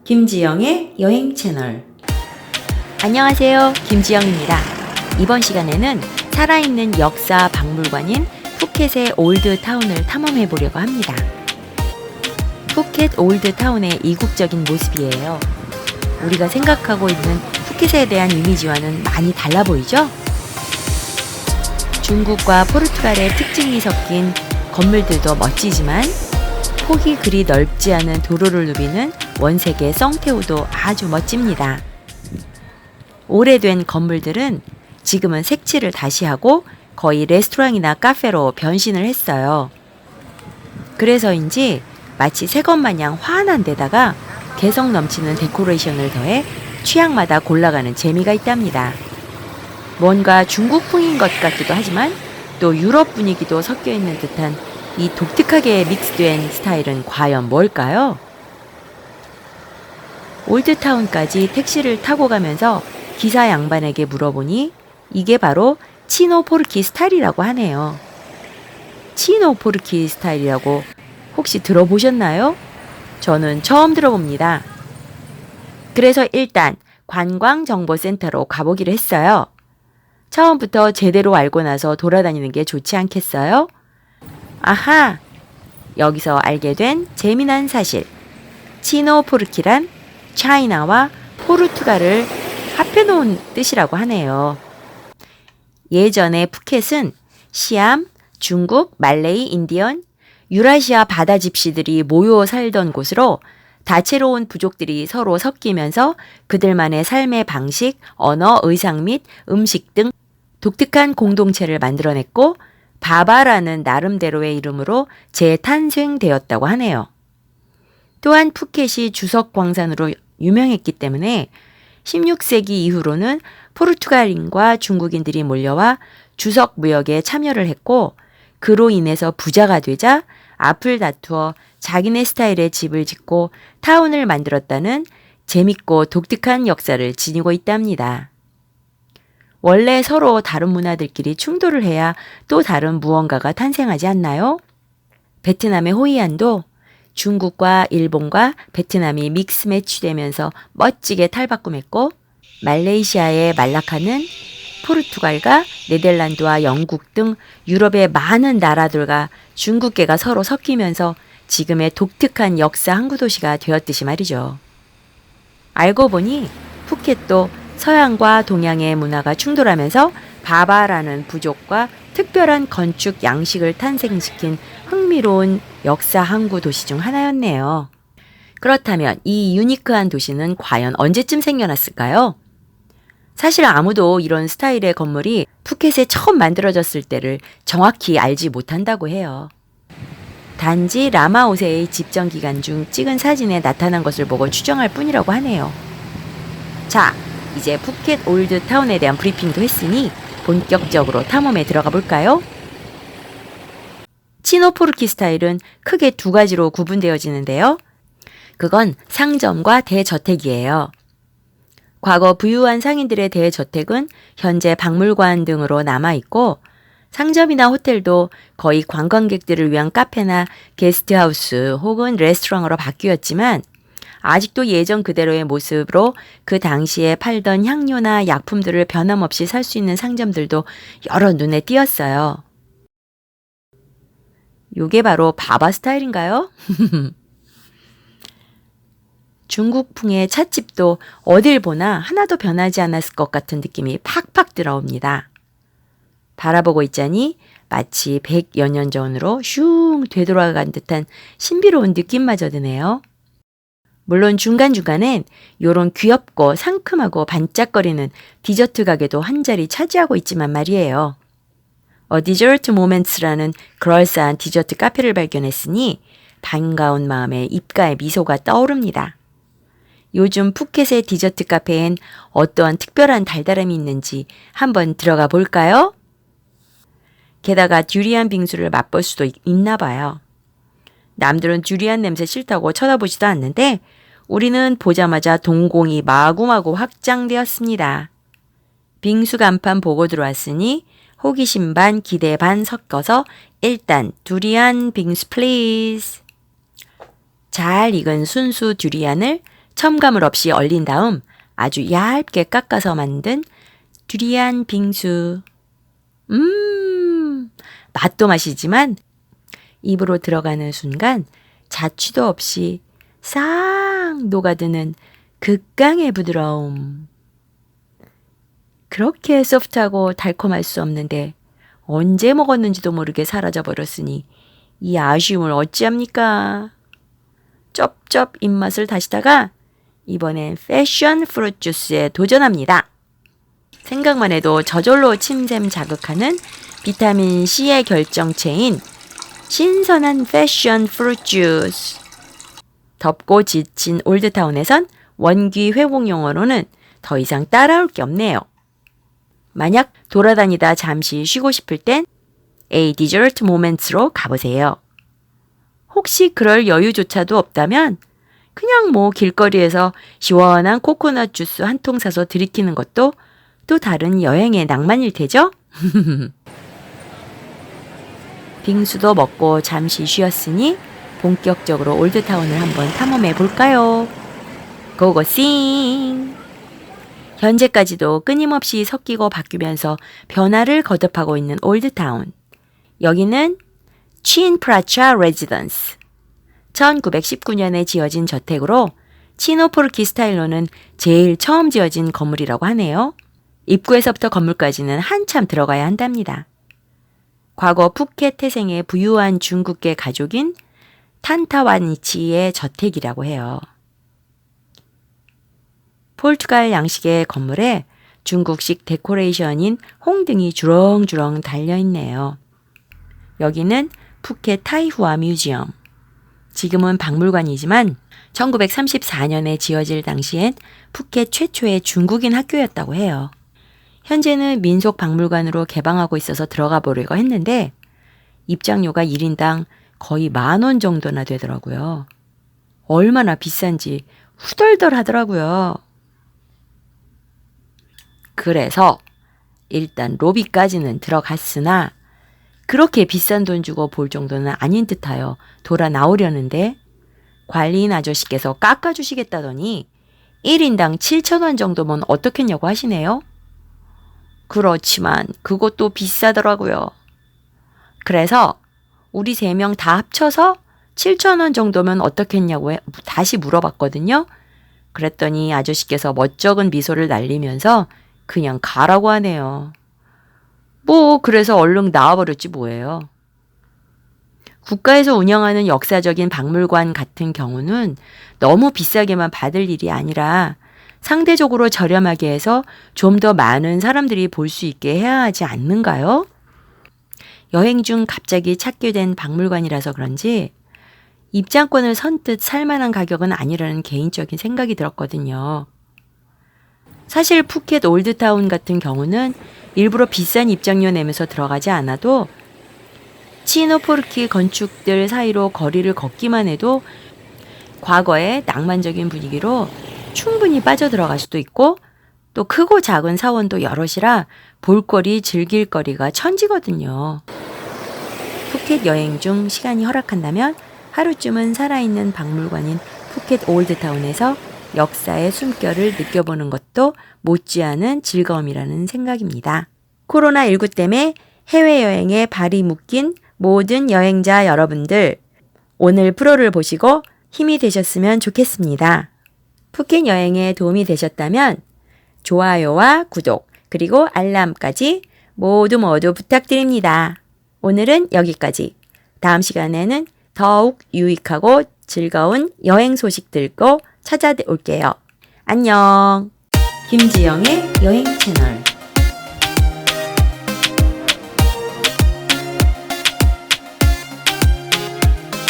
김지영의 여행 채널. 안녕하세요. 김지영입니다. 이번 시간에는 살아있는 역사 박물관인 푸켓의 올드타운을 탐험해 보려고 합니다. 푸켓 올드타운의 이국적인 모습이에요. 우리가 생각하고 있는 푸켓에 대한 이미지와는 많이 달라 보이죠? 중국과 포르투갈의 특징이 섞인 건물들도 멋지지만 폭이 그리 넓지 않은 도로를 누비는 원색의 썽태우도 아주 멋집니다. 오래된 건물들은 지금은 색칠을 다시 하고 거의 레스토랑이나 카페로 변신을 했어요. 그래서인지 마치 새 것 마냥 환한 데다가 개성 넘치는 데코레이션을 더해 취향마다 골라가는 재미가 있답니다. 뭔가 중국풍인 것 같기도 하지만 또 유럽 분위기도 섞여 있는 듯한 이 독특하게 믹스된 스타일은 과연 뭘까요? 올드타운까지 택시를 타고 가면서 기사 양반에게 물어보니 이게 바로 치노포르키 스타일이라고 하네요. 치노포르키 스타일이라고 혹시 들어보셨나요? 저는 처음 들어봅니다. 그래서 일단 관광정보센터로 가보기로 했어요. 처음부터 제대로 알고 나서 돌아다니는 게 좋지 않겠어요? 아하! 여기서 알게 된 재미난 사실. 치노포르키란 차이나와 포르투갈을 합해놓은 뜻이라고 하네요. 예전에 푸켓은 시암, 중국, 말레이, 인디언, 유라시아 바다 집시들이 모여 살던 곳으로 다채로운 부족들이 서로 섞이면서 그들만의 삶의 방식, 언어, 의상 및 음식 등 독특한 공동체를 만들어냈고 바바라는 나름대로의 이름으로 재탄생되었다고 하네요. 또한 푸켓이 주석 광산으로 유명했기 때문에 16세기 이후로는 포르투갈인과 중국인들이 몰려와 주석 무역에 참여를 했고 그로 인해서 부자가 되자 앞을 다투어 자기네 스타일의 집을 짓고 타운을 만들었다는 재밌고 독특한 역사를 지니고 있답니다. 원래 서로 다른 문화들끼리 충돌을 해야 또 다른 무언가가 탄생하지 않나요? 베트남의 호이안도 중국과 일본과 베트남이 믹스 매치되면서 멋지게 탈바꿈했고 말레이시아의 말라카는 포르투갈과 네덜란드와 영국 등 유럽의 많은 나라들과 중국계가 서로 섞이면서 지금의 독특한 역사 항구 도시가 되었듯이 말이죠. 알고 보니 푸켓도 서양과 동양의 문화가 충돌하면서 바바라는 부족과 특별한 건축 양식을 탄생시킨 흥미로운 역사 항구 도시 중 하나였네요. 그렇다면 이 유니크한 도시는 과연 언제쯤 생겨났을까요? 사실 아무도 이런 스타일의 건물이 푸켓에 처음 만들어졌을 때를 정확히 알지 못한다고 해요. 단지 라마 5세의 집정 기간 중 찍은 사진에 나타난 것을 보고 추정할 뿐이라고 하네요. 자, 이제 푸켓 올드타운에 대한 브리핑도 했으니 본격적으로 탐험에 들어가 볼까요? 치노포르키 스타일은 크게 두 가지로 구분되어지는데요. 그건 상점과 대저택이에요. 과거 부유한 상인들의 대저택은 현재 박물관 등으로 남아있고 상점이나 호텔도 거의 관광객들을 위한 카페나 게스트하우스 혹은 레스토랑으로 바뀌었지만 아직도 예전 그대로의 모습으로 그 당시에 팔던 향료나 약품들을 변함없이 살 수 있는 상점들도 여러 눈에 띄었어요. 요게 바로 바바 스타일인가요? 중국풍의 찻집도 어딜 보나 하나도 변하지 않았을 것 같은 느낌이 팍팍 들어옵니다. 바라보고 있자니 마치 100여 년 전으로 슝 되돌아간 듯한 신비로운 느낌마저 드네요. 물론 중간중간엔 요런 귀엽고 상큼하고 반짝거리는 디저트 가게도 한 자리 차지하고 있지만 말이에요. 디저트 모멘츠라는 그럴싸한 디저트 카페를 발견했으니 반가운 마음에 입가에 미소가 떠오릅니다. 요즘 푸켓의 디저트 카페엔 어떠한 특별한 달달함이 있는지 한번 들어가 볼까요? 게다가 듀리안 빙수를 맛볼 수도 있나 봐요. 남들은 듀리안 냄새 싫다고 쳐다보지도 않는데 우리는 보자마자 동공이 마구마구 확장되었습니다. 빙수 간판 보고 들어왔으니 호기심 반 기대 반 섞어서 일단 두리안 빙수 플리즈. 잘 익은 순수 두리안을 첨가물 없이 얼린 다음 아주 얇게 깎아서 만든 두리안 빙수. 맛도 맛이지만 입으로 들어가는 순간 자취도 없이 싹 녹아드는 극강의 부드러움. 그렇게 소프트하고 달콤할 수 없는데 언제 먹었는지도 모르게 사라져버렸으니 이 아쉬움을 어찌합니까? 쩝쩝 입맛을 다시다가 이번엔 패션 프루트 주스에 도전합니다. 생각만 해도 저절로 침샘 자극하는 비타민C의 결정체인 신선한 패션 프루트 주스. 덥고 지친 올드타운에선 원기 회복 용어로는 더 이상 따라올 게 없네요. 만약 돌아다니다 잠시 쉬고 싶을 땐 A Dessert Moments로 가보세요. 혹시 그럴 여유조차도 없다면 그냥 길거리에서 시원한 코코넛 주스 한 통 사서 들이키는 것도 또 다른 여행의 낭만일 테죠? 빙수도 먹고 잠시 쉬었으니 본격적으로 올드타운을 한번 탐험해 볼까요? 고고싱! 현재까지도 끊임없이 섞이고 바뀌면서 변화를 거듭하고 있는 올드타운. 여기는 친프라차 레지던스. 1919년에 지어진 저택으로 치노포르키 스타일로는 제일 처음 지어진 건물이라고 하네요. 입구에서부터 건물까지는 한참 들어가야 한답니다. 과거 푸켓 태생의 부유한 중국계 가족인 탄타와니치의 저택이라고 해요. 포르투갈 양식의 건물에 중국식 데코레이션인 홍등이 주렁주렁 달려있네요. 여기는 푸켓 타이후아 뮤지엄. 지금은 박물관이지만 1934년에 지어질 당시엔 푸켓 최초의 중국인 학교였다고 해요. 현재는 민속박물관으로 개방하고 있어서 들어가 보려고 했는데 입장료가 1인당 거의 10,000원 정도나 되더라고요. 얼마나 비싼지 후덜덜 하더라고요. 그래서 일단 로비까지는 들어갔으나 그렇게 비싼 돈 주고 볼 정도는 아닌 듯하여 돌아 나오려는데 관리인 아저씨께서 깎아주시겠다더니 1인당 7,000원 정도면 어떻겠냐고 하시네요. 그렇지만 그것도 비싸더라고요. 그래서 우리 3명 다 합쳐서 7,000원 정도면 어떻겠냐고 다시 물어봤거든요. 그랬더니 아저씨께서 멋쩍은 미소를 날리면서 그냥 가라고 하네요. 그래서 얼른 나와버렸지 뭐예요. 국가에서 운영하는 역사적인 박물관 같은 경우는 너무 비싸게만 받을 일이 아니라 상대적으로 저렴하게 해서 좀 더 많은 사람들이 볼 수 있게 해야 하지 않는가요? 여행 중 갑자기 찾게 된 박물관이라서 그런지 입장권을 선뜻 살 만한 가격은 아니라는 개인적인 생각이 들었거든요. 사실 푸켓 올드타운 같은 경우는 일부러 비싼 입장료 내면서 들어가지 않아도 치노포르키 건축들 사이로 거리를 걷기만 해도 과거의 낭만적인 분위기로 충분히 빠져들어갈 수도 있고 또 크고 작은 사원도 여럿이라 볼거리 즐길 거리가 천지거든요. 푸켓 여행 중 시간이 허락한다면 하루쯤은 살아있는 박물관인 푸켓 올드타운에서 역사의 숨결을 느껴보는 것도 못지않은 즐거움이라는 생각입니다. 코로나19 때문에 해외여행에 발이 묶인 모든 여행자 여러분들, 오늘 프로를 보시고 힘이 되셨으면 좋겠습니다. 푸켓 여행에 도움이 되셨다면 좋아요와 구독, 그리고 알람까지 모두 부탁드립니다. 오늘은 여기까지. 다음 시간에는 더욱 유익하고 즐거운 여행 소식 들고 찾아올게요. 안녕. 김지영의 여행 채널.